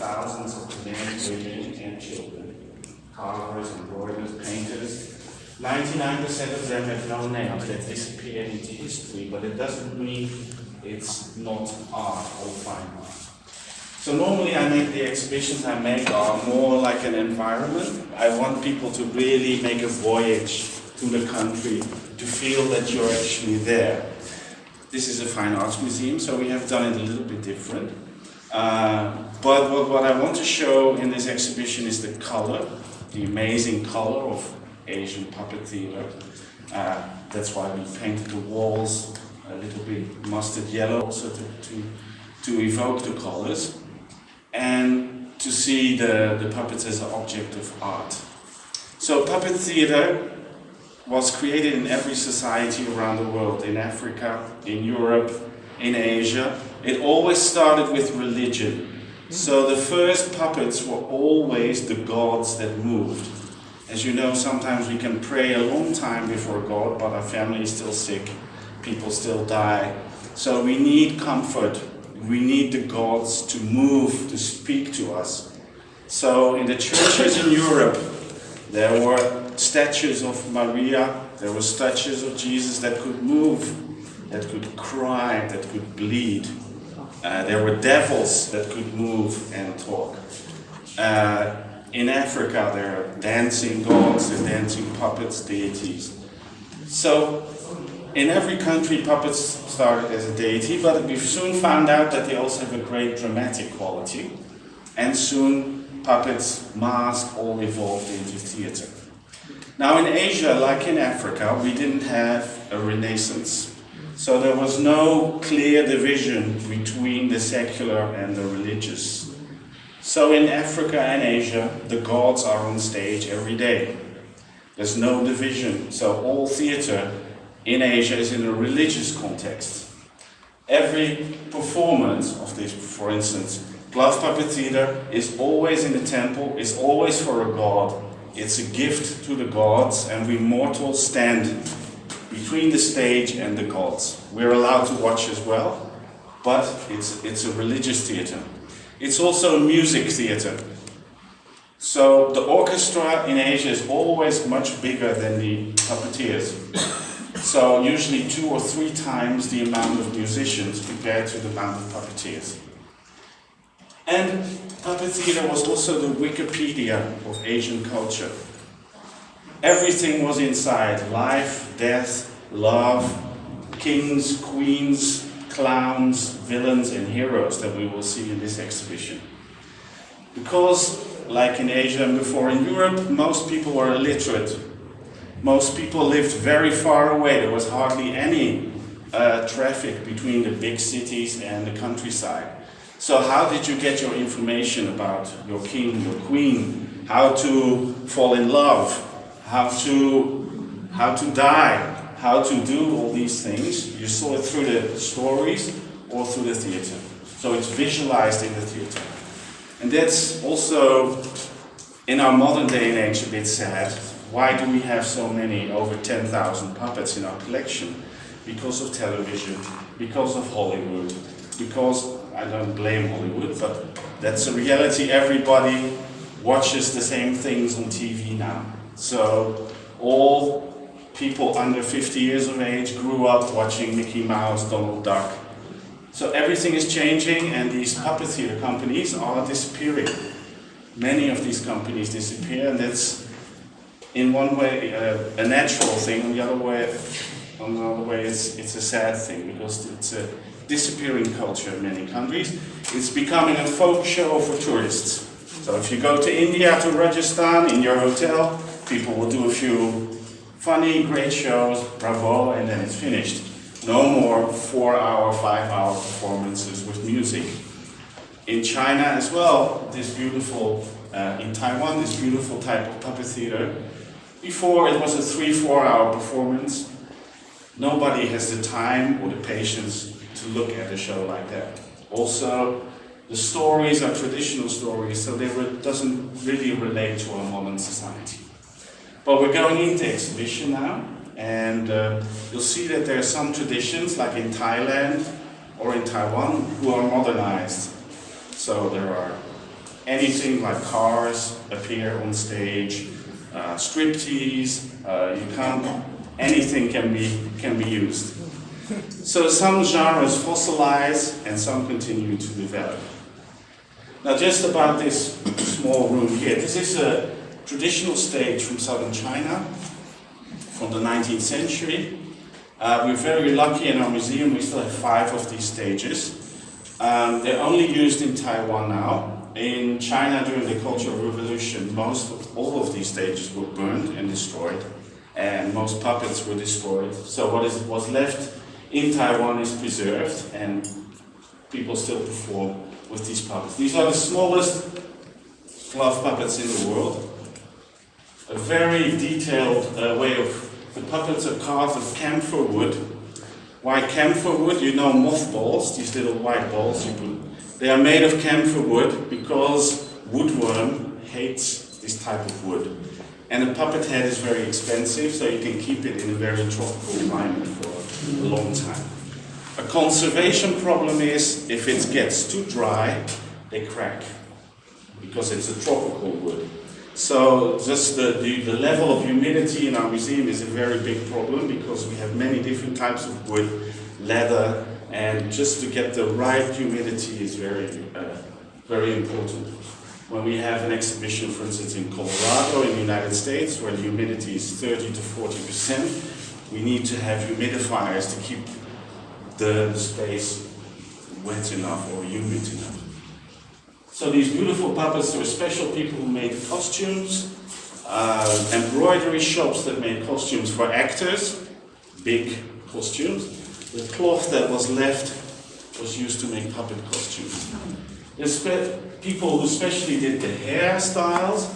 thousands of men, women, and children. Carvers, embroiderers, painters. 99% of them have no names that disappeared into history, but it doesn't mean it's not art or fine art. So normally I make the exhibitions I make are more like an environment. I want people to really make a voyage to the country, to feel that you're actually there. This is a fine arts museum, so we have done it a little bit different. But what I want to show in this exhibition is the color, the amazing color of Asian puppet theater. That's why we painted the walls a little bit mustard yellow, also to evoke the colors, and to see the puppets as an object of art. So puppet theater was created in every society around the world, in Africa, in Europe, in Asia. It always started with religion. So the first puppets were always the gods that moved. As you know, sometimes we can pray a long time before God, but our family is still sick, people still die. So we need comfort. We need the gods to move, to speak to us. So in the churches in Europe, there were statues of Maria, there were statues of Jesus that could move, that could cry, that could bleed. There were devils that could move and talk. In Africa, there are dancing gods and dancing puppets, deities. So in every country, puppets started as a deity, but we soon found out that they also have a great dramatic quality. And soon puppets, masks, all evolved into theater. Now in Asia, like in Africa, we didn't have a renaissance. So there was no clear division between the secular and the religious. So in Africa and Asia, the gods are on stage every day. There's no division. So all theater in Asia is in a religious context. Every performance of this, for instance, glove puppet theater is always in the temple, is always for a god. It's a gift to the gods, and we mortals stand between the stage and the gods. We're allowed to watch as well, but it's a religious theater. It's also a music theater. So the orchestra in Asia is always much bigger than the puppeteers. So usually 2 or 3 times the amount of musicians compared to the amount of puppeteers. And puppet theater was also the Wikipedia of Asian culture. Everything was inside: life, death, love, kings, queens, clowns, villains, and heroes that we will see in this exhibition. Because, like in Asia and before in Europe, most people were illiterate. Most people lived very far away. There was hardly any traffic between the big cities and the countryside. So how did you get your information about your king, your queen, how to fall in love, how to die, how to do all these things? You saw it through the stories or through the theater. So it's visualized in the theater. And that's also, in our modern day and age, a bit sad. Why do we have so many, over 10,000 puppets in our collection? Because of television, because of Hollywood, because, I don't blame Hollywood, but that's a reality. Everybody watches the same things on TV now. So all people under 50 years of age grew up watching Mickey Mouse, Donald Duck. So everything is changing, and these puppet theater companies are disappearing. Many of these companies disappear, and that's in one way a natural thing. On the other way, it's a sad thing, because it's a disappearing culture in many countries. It's becoming a folk show for tourists. So if you go to India, to Rajasthan, in your hotel, people will do a few funny, great shows, bravo, and then it's finished. No more 4-hour, 5-hour performances with music. In China as well, this beautiful, in Taiwan, this beautiful type of puppet theater. Before it was a 3-4 hour performance. Nobody has the time or the patience to look at a show like that. Also, the stories are traditional stories, so doesn't really relate to our modern society. But we're going into exhibition now, and you'll see that there are some traditions, like in Thailand or in Taiwan, who are modernized. So there are anything like cars appear on stage, striptease, anything can be used. So some genres fossilize and some continue to develop. Now just about this small room here, this is a traditional stage from southern China from the 19th century. We're very lucky in our museum, we still have 5 of these stages. They're only used in Taiwan now. In China during the Cultural Revolution, all of these stages were burned and destroyed, and most puppets were destroyed. So what was left in Taiwan is preserved, and people still perform with these puppets. These are the smallest glove puppets in the world. A very detailed way of, the puppets are carved of camphor wood. Why camphor wood? You know mothballs, these little white balls you put. They are made of camphor wood because woodworm hates this type of wood. And a puppet head is very expensive, so you can keep it in a very tropical climate for a long time. A conservation problem is if it gets too dry, they crack because it's a tropical wood. So just the level of humidity in our museum is a very big problem because we have many different types of wood, leather, and just to get the right humidity is very, very important. When we have an exhibition, for instance, in Colorado in the United States, where the humidity is 30 to 40%, we need to have humidifiers to keep the space wet enough or humid enough. So these beautiful puppets, there were special people who made costumes, embroidery shops that made costumes for actors, big costumes. The cloth that was left was used to make puppet costumes. There's people who especially did the hairstyles,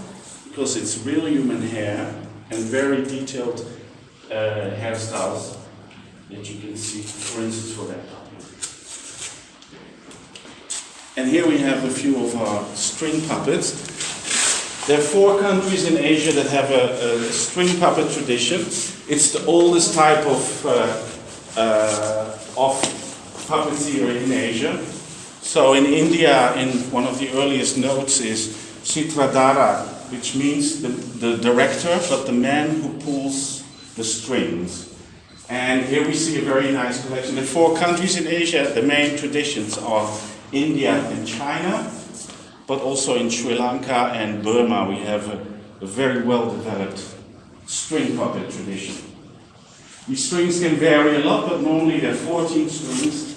because it's real human hair, and very detailed hairstyles that you can see, for instance, for that puppet. And here we have a few of our string puppets. There are 4 countries in Asia that have a string puppet tradition. It's the oldest type of puppeteer in Asia. So in India, in one of the earliest notes is Sutradhara, which means the director, but the man who pulls the strings. And here we see a very nice collection. The 4 countries in Asia, the main traditions are India and China, but also in Sri Lanka and Burma we have a very well developed string puppet tradition. These strings can vary a lot, but normally there are 14 strings.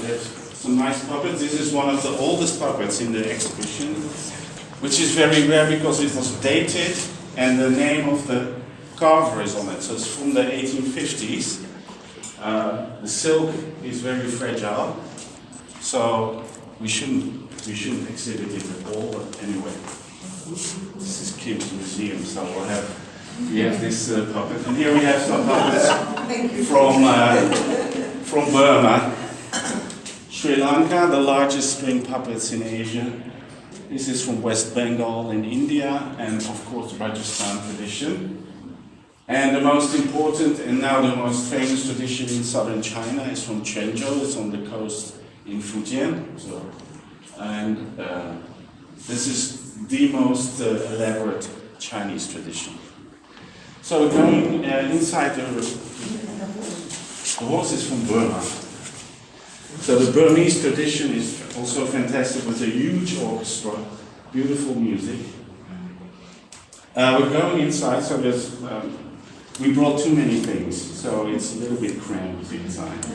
There's some nice puppets. This is one of the oldest puppets in the exhibition, which is very rare because it was dated and the name of the carver is on it. So it's from the 1850s. The silk is very fragile, so we shouldn't exhibit it at all. But anyway, this is Kim's museum, so we have this puppet, and here we have some puppets from Burma. Sri Lanka, the largest string puppets in Asia. This is from West Bengal in India, and of course Rajasthan tradition. And the most important and now the most famous tradition in southern China is from Quanzhou. It's on the coast in Fujian. And this is the most elaborate Chinese tradition. So we're going inside the horse is from Burma. So the Burmese tradition is also fantastic with a huge orchestra, beautiful music. We're going inside, so there's, we brought too many things, so it's a little bit cramped inside.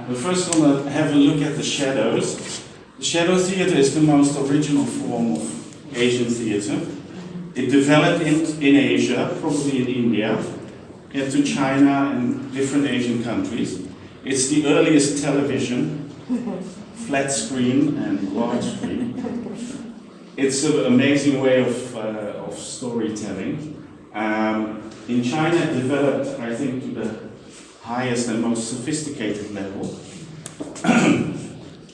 We're first going to have a look at the shadows. The shadow theater is the most original form of Asian theater. It developed in Asia, probably in India, into China and different Asian countries. It's the earliest television, flat screen and large screen. It's an amazing way of storytelling. In China, it developed, I think, to the highest and most sophisticated level.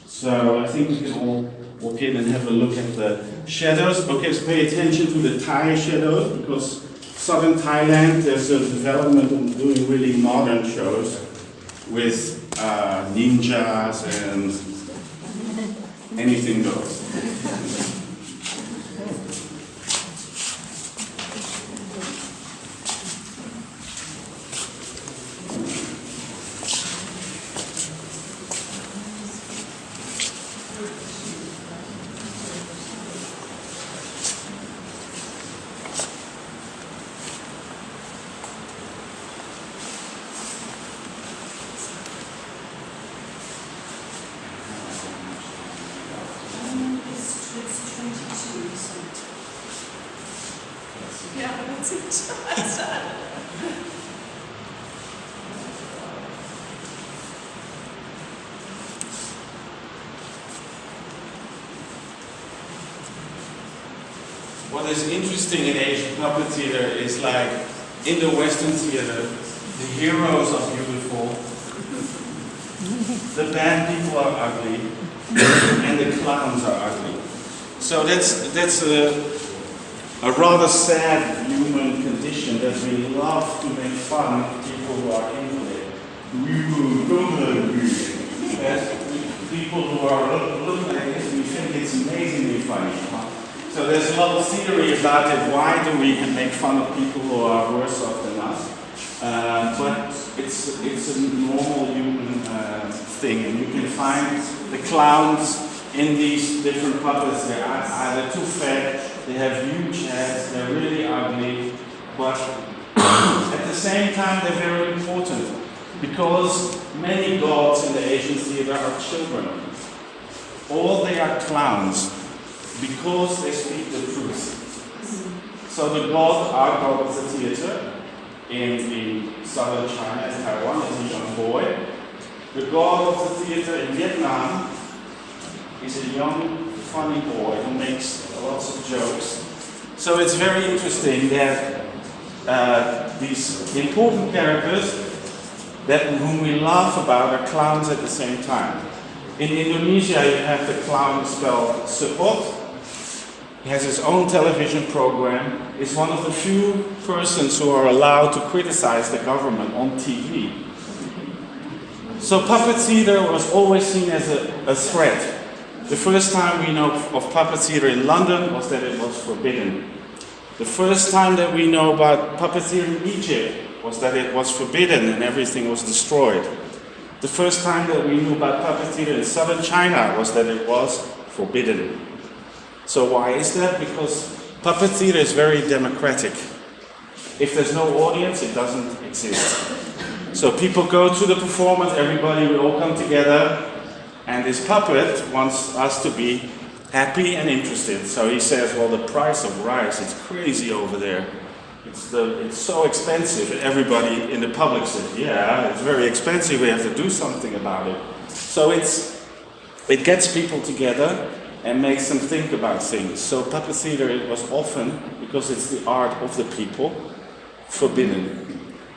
So I think we can all walk in and have a look at the shadows. Okay, so pay attention to the Thai shadows, because southern Thailand, there's a development of doing really modern shows with ninjas and anything goes. Ja, das ist What is interesting in Asian puppet theater is like in the Western theater, the heroes are beautiful, the bad people are ugly, and the clowns are ugly. So that's a rather sad human condition that we love to make fun of people who are into it. Yes, people who are look like this, we think it's amazingly funny. So there's a lot of theory about it. Why do we make fun of people who are worse off than us? But it's a normal human thing, and you can find the clowns in these different puppets. They're either too fat, they have huge heads, they're really ugly, but at the same time they're very important because many gods in the Asian theater are children. All they are clowns because they speak the truth. So the god, our god of the theater in southern China and Taiwan is a young boy. The god of the theater in Vietnam is a young, funny boy who makes lots of jokes. So it's very interesting that these important characters whom we laugh about are clowns at the same time. In Indonesia, you have the clown spelled Sepot. He has his own television program. He's one of the few persons who are allowed to criticize the government on TV. So puppet theater was always seen as a threat. The first time we know of puppet theater in London was that it was forbidden. The first time that we know about puppet theater in Egypt was that it was forbidden and everything was destroyed. The first time that we knew about puppet theater in southern China was that it was forbidden. So why is that? Because puppet theater is very democratic. If there's no audience, it doesn't exist. So people go to the performance, everybody will all come together, and this puppet wants us to be happy and interested. So he says, well, the price of rice, it's crazy over there. It's so expensive. And everybody in the public says, yeah, it's very expensive, we have to do something about it. So it gets people together and makes them think about things. So puppet theater, it was often, because it's the art of the people, forbidden.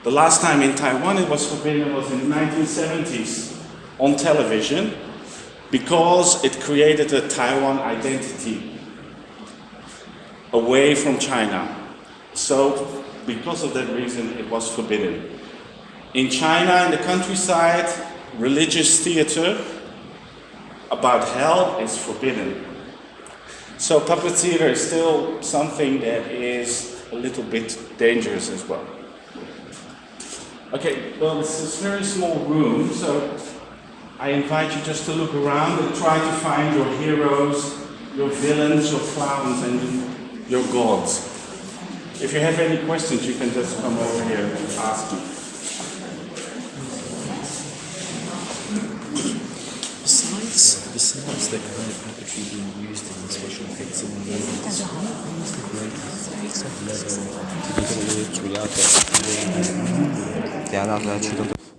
The last time in Taiwan it was forbidden was in the 1970s on television because it created a Taiwan identity away from China. So because of that reason it was forbidden. In China, in the countryside, religious theater about hell is forbidden. So puppet theater is still something that is a little bit dangerous as well. Okay, well, it's a very small room, so I invite you just to look around and try to find your heroes, your villains, your clowns, and your gods. If you have any questions, you can just come over here and ask me. Besides the kind of puppetry being used in the special effects in the movies, what is the greatest level to develop reality? 等下到时候来驱动。